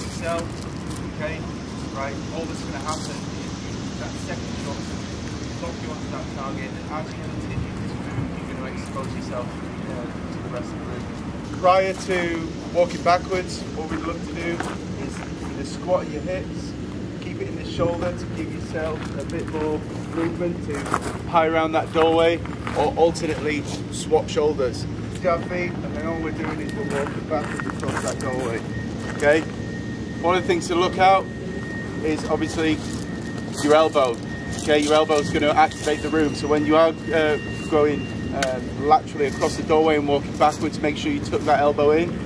yourself, okay, right, all that's going to happen is that second shot lock you onto that target, and as you continue this move, you're going to expose yourself to the rest of the room. Prior to walking backwards, what we'd look to do is either squat at your hips, keep it in the shoulder to give yourself a bit more movement to high around that doorway, or alternately swap shoulders. Our feet, and then all we're doing is we're walking backwards across that doorway. Okay. One of the things to look out is obviously your elbow. Okay, your elbow is going to activate the room. So when you are going laterally across the doorway and walking backwards, make sure you tuck that elbow in.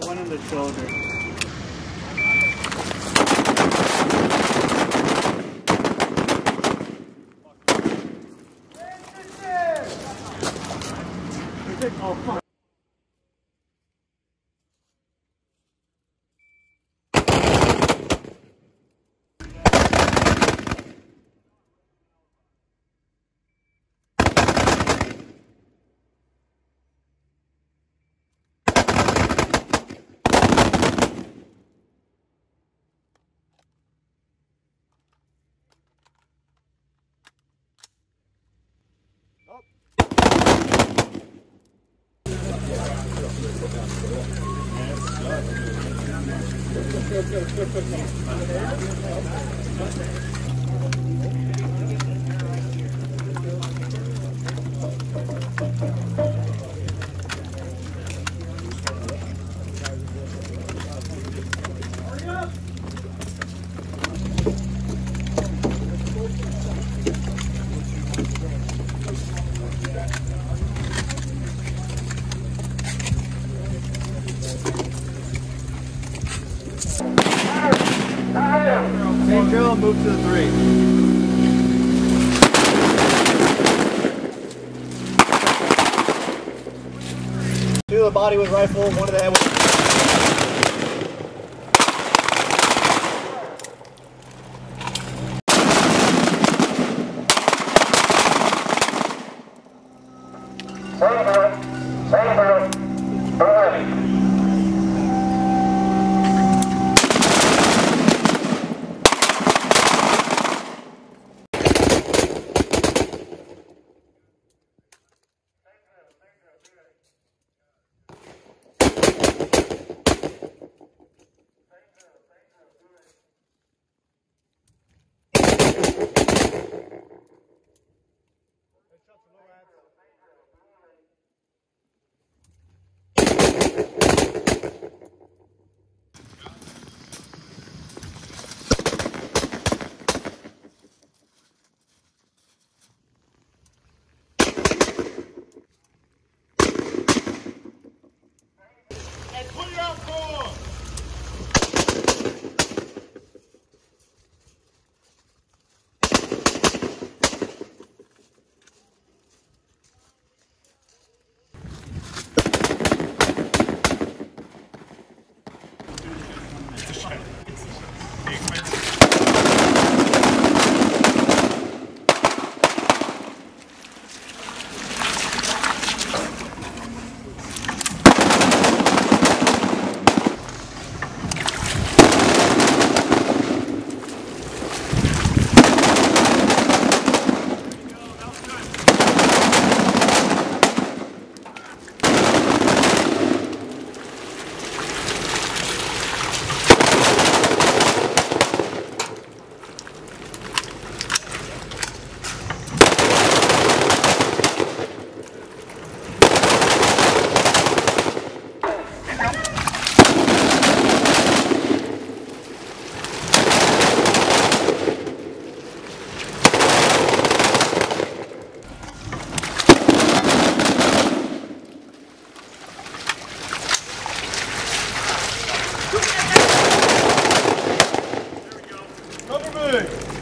One in the shoulder. Oh, fuck. Same drill, move to the 3. Two of the body with rifle, one of the head with... Cover me!